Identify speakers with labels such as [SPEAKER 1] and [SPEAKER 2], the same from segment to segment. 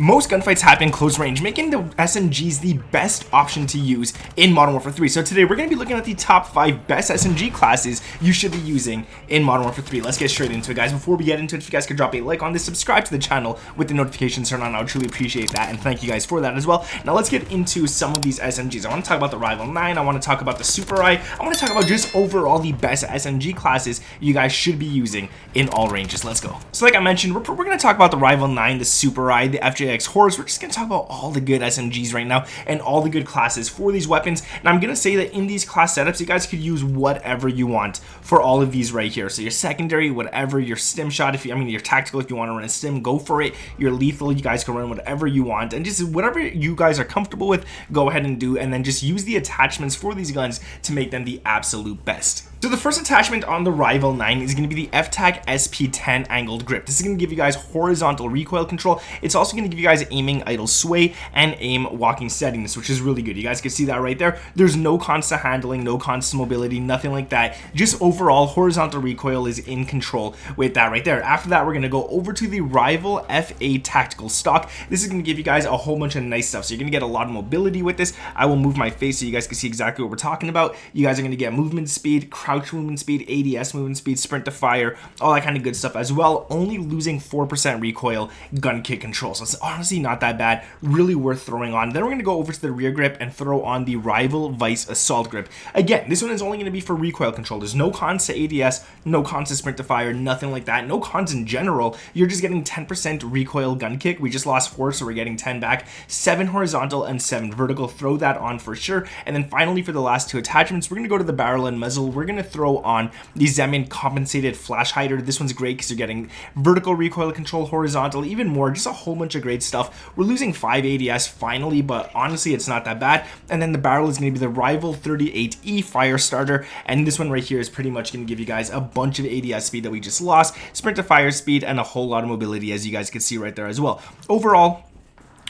[SPEAKER 1] Most gunfights happen close range, making the SMGs the best option to use in Modern Warfare 3. So today we're going to be looking at the top 5 best SMG classes you should be using in Modern Warfare 3. Let's get straight into it, guys. Before we get into it, if you guys could drop a like on this, subscribe to the channel with the notifications turned on, I would truly appreciate that, and thank you guys for that as well. Now let's get into some of these SMGs. I want to talk about the Rival 9, I want to talk about the Super I want to talk about just overall the best SMG classes you guys should be using in all ranges. Let's go. So like I mentioned, we're going to talk about the Rival 9, the Super I, the FJX Horse. We're just going to talk about all the good SMGs right now and all the good classes for these weapons. And I'm going to say that in these class setups, you guys could use whatever you want for all of these right here. So your secondary, whatever, your stim shot, your tactical, if you want to run a stim, go for it. Your lethal, you guys can run whatever you want. And just whatever you guys are comfortable with, go ahead and do. And then just use the attachments for these guns to make them the absolute best. So the first attachment on the Rival 9 is going to be the FTAC SP10 angled grip. This is going to give you guys horizontal recoil control. It's also going to give you guys aiming idle sway and aim walking steadiness, which is really good. You guys can see that right there. There's no constant handling, no constant mobility, nothing like that. Just overall horizontal recoil is in control with that right there. After that, we're going to go over to the Rival FA tactical stock. This is going to give you guys a whole bunch of nice stuff. So you're going to get a lot of mobility with this. I will move my face so you guys can see exactly what we're talking about. You guys are going to get movement speed, crouch movement speed, ADS movement speed, sprint to fire, all that kind of good stuff as well. Only losing 4% recoil gun kick control. So it's honestly not that bad. Really worth throwing on. Then we're going to go over to the rear grip and throw on the Rival Vice assault grip. Again, this one is only going to be for recoil control. There's no cons to ADS, no cons to sprint to fire, nothing like that. No cons in general. You're just getting 10% recoil gun kick. We just lost 4, so we're getting 10 back. 7 horizontal and 7 vertical. Throw that on for sure. And then finally, for the last 2 attachments, we're going to go to the barrel and muzzle. We're going to throw on the Zemin compensated flash hider. This one's great because you're getting vertical recoil control, horizontal, even more, just a whole bunch of great stuff. We're losing 5 ADS finally, but honestly it's not that bad. And then the barrel is going to be the Rival 38E fire starter, and this one right here is pretty much going to give you guys a bunch of ADS speed that we just lost, sprint to fire speed, and a whole lot of mobility, as you guys can see right there as well. Overall,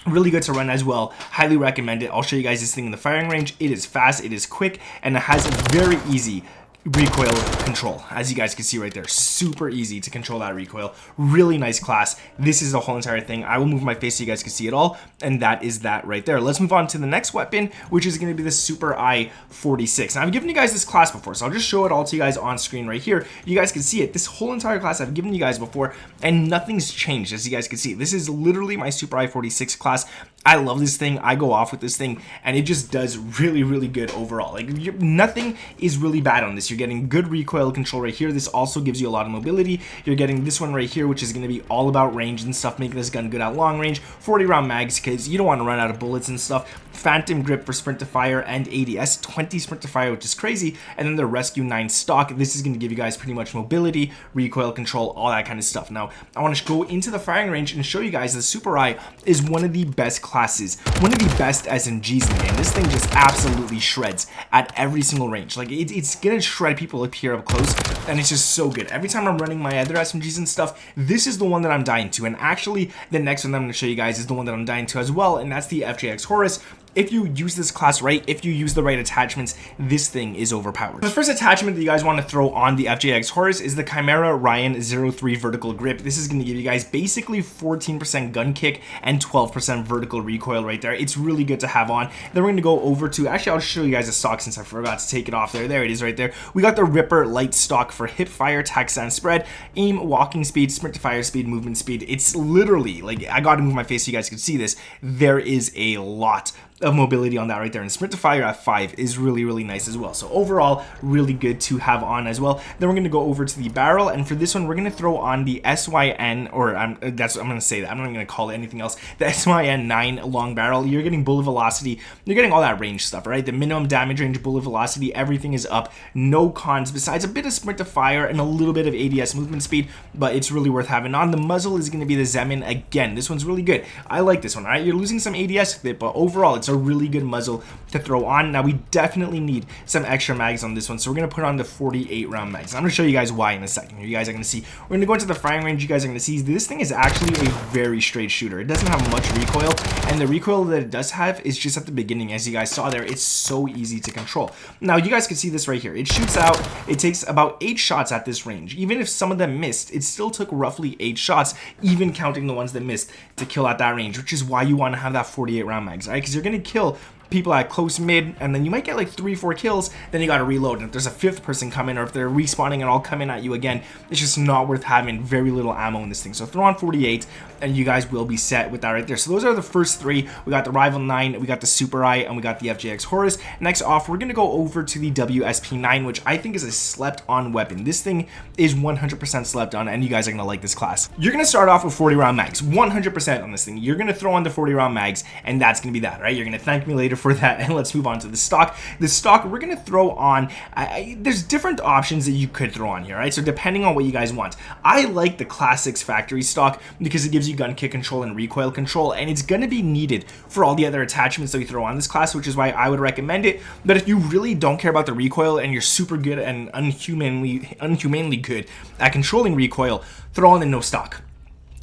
[SPEAKER 1] really good to run as well. Highly recommend it. I'll show you guys this thing in the firing range. It is fast, it is quick, and it has a very easy recoil control, as you guys can see right there. Super easy to control that recoil. Really nice class. This is the whole entire thing. I will move my face so you guys can see it all, and that is that right there. Let's move on to the next weapon, which is going to be the Super I-46. Now, I've given you guys this class before, so I'll just show it all to you guys on screen right here. You guys can see it. This whole entire class I've given you guys before, and nothing's changed, as you guys can see. This is literally my Super I-46 class. I love this thing. I go off with this thing, and it just does really, really good overall. Like, nothing is really bad on this. You're getting good recoil control right here. This also gives you a lot of mobility. You're getting this one right here, which is going to be all about range and stuff, making this gun good at long range. 40 round mags, because you don't want to run out of bullets and stuff. Phantom grip for sprint to fire and ADS, 20 sprint to fire, which is crazy. And then the Rescue 9 stock. This is going to give you guys pretty much mobility, recoil control, all that kind of stuff. Now, I want to go into the firing range and show you guys the Super I is one of the best classes, one of the best SMGs in the game. This thing just absolutely shreds at every single range. Like, it's gonna shred people up here up close, and it's just so good. Every time I'm running my other SMGs and stuff, this is the one that I'm dying to. And actually, the next one that I'm gonna show you guys is the one that I'm dying to as well, and that's the FJX Horus. If you use this class right, if you use the right attachments, this thing is overpowered. The first attachment that you guys want to throw on the FJX Horus is the Chimera Ryan 03 vertical grip. This is going to give you guys basically 14% gun kick and 12% vertical recoil right there. It's really good to have on. Then we're going to go over to, actually I'll show you guys a stock since I forgot to take it off there. There it is right there. We got the Ripper light stock for hip fire, tax and spread, aim, walking speed, sprint to fire speed, movement speed. It's literally, like, I got to move my face so you guys can see this. There is a lot of mobility on that right there, and sprint to fire at 5 is really, really nice as well. So overall, really good to have on as well. Then we're going to go over to the barrel, and for this one we're going to throw on the SYN, or I'm going to say that, I'm not going to call it anything else, the SYN 9 long barrel. You're getting bullet velocity, you're getting all that range stuff, right? The minimum damage range, bullet velocity, everything is up. No cons besides a bit of sprint to fire and a little bit of ADS movement speed, but it's really worth having on. The muzzle is going to be the Zemin again. This one's really good. I like this one, right? You're losing some ADS with it, but overall it's a really good muzzle to throw on. Now we definitely need some extra mags on this one, so we're gonna put on the 48 round mags. I'm gonna show you guys why in a second. You guys are gonna see. We're gonna go into the firing range. You guys are gonna see this thing is actually a very straight shooter. It doesn't have much recoil, and the recoil that it does have is just at the beginning. As you guys saw there, it's so easy to control. Now you guys can see this right here. It shoots out. It takes about 8 shots at this range. Even if some of them missed, it still took roughly 8 shots, even counting the ones that missed, to kill at that range, which is why you want to have that 48 round mags, right? Because you're gonna kill people at close mid, and then you might get like 3-4 kills, then you got to reload. And if there's a 5th person coming, or if they're respawning and all coming at you again, it's just not worth having very little ammo in this thing. So throw on 48 and you guys will be set with that right there. So those are the first 3. We got the Rival 9, we got the Super Eye, and we got the FJX Horus. Next off, we're gonna go over to the WSP9, which I think is a slept on weapon. This thing is 100% slept on, and you guys are gonna like this class. You're gonna start off with 40 round mags, 100% on this thing. You're gonna throw on the 40 round mags, and that's gonna be that, right? You're gonna thank me later for that. And let's move on to the stock. The stock we're gonna throw on, there's different options that you could throw on here, right? So depending on what you guys want, I like the Classics factory stock because it gives you gun kick control and recoil control, and it's gonna be needed for all the other attachments that we throw on this class, which is why I would recommend it. But if you really don't care about the recoil and you're super good and unhumanly good at controlling recoil, throw on the no stock.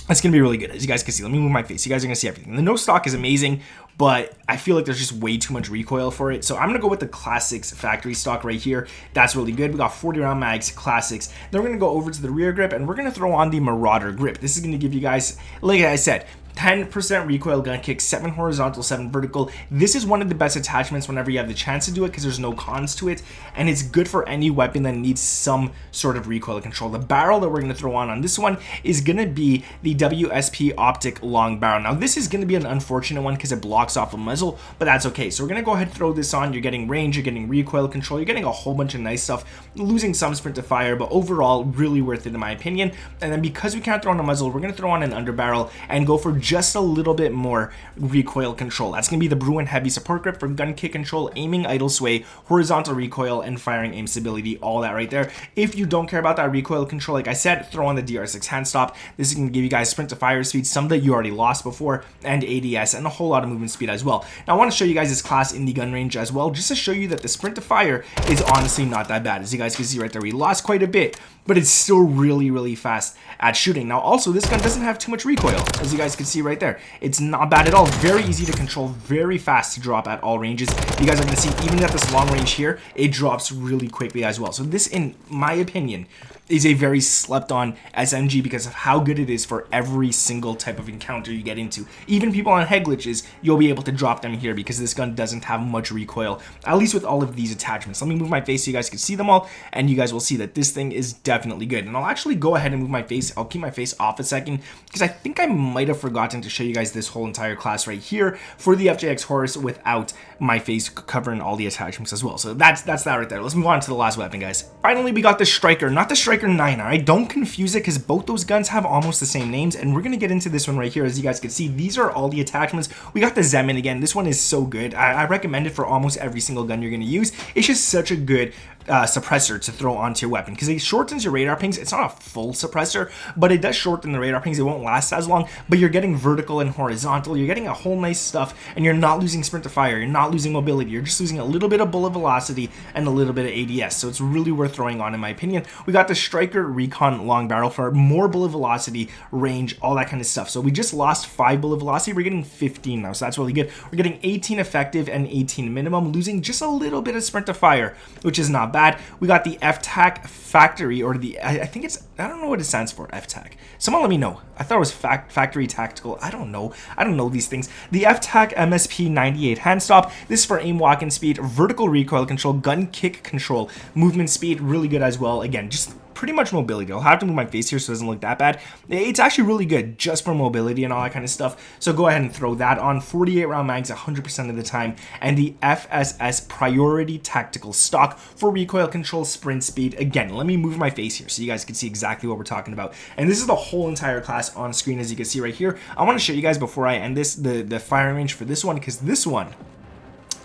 [SPEAKER 1] It's gonna be really good. As you guys can see, let me move my face. You guys are gonna see everything. The no stock is amazing, but I feel like there's just way too much recoil for it. So I'm gonna go with the Classics factory stock right here. That's really good. We got 40 round mags, Classics. Then we're gonna go over to the rear grip, and we're gonna throw on the Marauder grip. This is gonna give you guys, like I said, 10% recoil gun kick, 7 horizontal, 7 vertical. This is one of the best attachments whenever you have the chance to do it, because there's no cons to it, and it's good for any weapon that needs some sort of recoil control. The barrel that we're going to throw on this one is going to be the WSP Optic Long Barrel. Now this is going to be an unfortunate one because it blocks off the muzzle, but that's okay. So we're going to go ahead and throw this on. You're getting range, you're getting recoil control, you're getting a whole bunch of nice stuff, losing some sprint to fire, but overall really worth it in my opinion. And then because we can't throw on a muzzle, we're going to throw on an underbarrel and go for just a little bit more recoil control. That's going to be the Bruin Heavy Support Grip for gun kick control, aiming, idle sway, horizontal recoil, and firing aim stability, all that right there. If you don't care about that recoil control, like I said, throw on the DR6 hand stop. This is going to give you guys sprint to fire speed, some that you already lost before, and ADS, and a whole lot of movement speed as well. Now I want to show you guys this class in the gun range as well, just to show you that the sprint to fire is honestly not that bad. As you guys can see right there, we lost quite a bit, but it's still really fast at shooting. Now also, this gun doesn't have too much recoil, as you guys can see right there. It's not bad at all. Very easy to control, very fast to drop at all ranges. You guys are going to see, even at this long range here, it drops really quickly as well. So this, in my opinion, is a very slept on SMG because of how good it is for every single type of encounter you get into. Even people on head glitches, you'll be able to drop them here because this gun doesn't have much recoil, at least with all of these attachments. Let me move my face so you guys can see them all, and you guys will see that this thing is definitely good. And I'll actually go ahead and move my face. I'll keep my face off a second because I think I might have forgotten to show you guys this whole entire class right here for the FJX Horus without my face covering all the attachments as well. So that's that right there. Let's move on to the last weapon, guys. Finally, we got the Striker, not the Striker 9, alright? Don't confuse it because both those guns have almost the same names, and we're gonna get into this one right here. As you guys can see, these are all the attachments. We got the Zemin again. This one is so good. I recommend it for almost every single gun you're gonna use. It's just such a good suppressor to throw onto your weapon because it shortens your radar pings. It's not a full suppressor, but it does shorten the radar pings. It won't last as long, but you're getting vertical and horizontal. You're getting a whole nice stuff, and you're not losing sprint to fire. You're not losing mobility. You're just losing a little bit of bullet velocity and a little bit of ADS. So it's really worth throwing on, in my opinion. We got the Striker Recon Long Barrel for more bullet velocity, range, all that kind of stuff. So we just lost 5 bullet velocity. We're getting 15 now, so that's really good. We're getting 18 effective and 18 minimum, losing just a little bit of sprint to fire, which is not bad. We got the FTAC Factory, or the, I think it's, I don't know what it stands for, FTAC. Someone let me know. I thought it was Factory Tactical. I don't know these things. The FTAC MSP 98 hand stop. This is for aim, walk, and speed, vertical recoil control, gun kick control, movement speed, really good as well. Again, just pretty much mobility. I'll have to move my face here so it doesn't look that bad. It's actually really good just for mobility and all that kind of stuff. So go ahead and throw that on. 48 round mags 100% of the time. And the FSS Priority Tactical Stock for recoil control, sprint speed. Again, let me move my face here so you guys can see exactly what we're talking about. And this is the whole entire class on screen, as you can see right here. I want to show you guys before I end this the firing range for this one, because this one,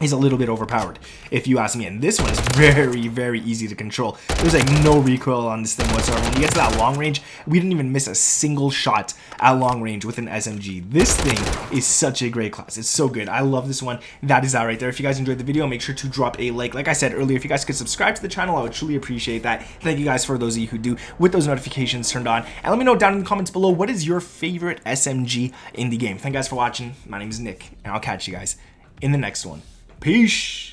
[SPEAKER 1] is a little bit overpowered, if you ask me. And this one is very, very easy to control. There's like no recoil on this thing whatsoever. When you get to that long range, we didn't even miss a single shot at long range with an SMG. This thing is such a great class. It's so good. I love this one. That is that right there. If you guys enjoyed the video, make sure to drop a like. Like I said earlier, if you guys could subscribe to the channel, I would truly appreciate that. Thank you guys for those of you who do, with those notifications turned on. And let me know down in the comments below, what is your favorite SMG in the game? Thank you guys for watching. My name is Nick, and I'll catch you guys in the next one. Peace.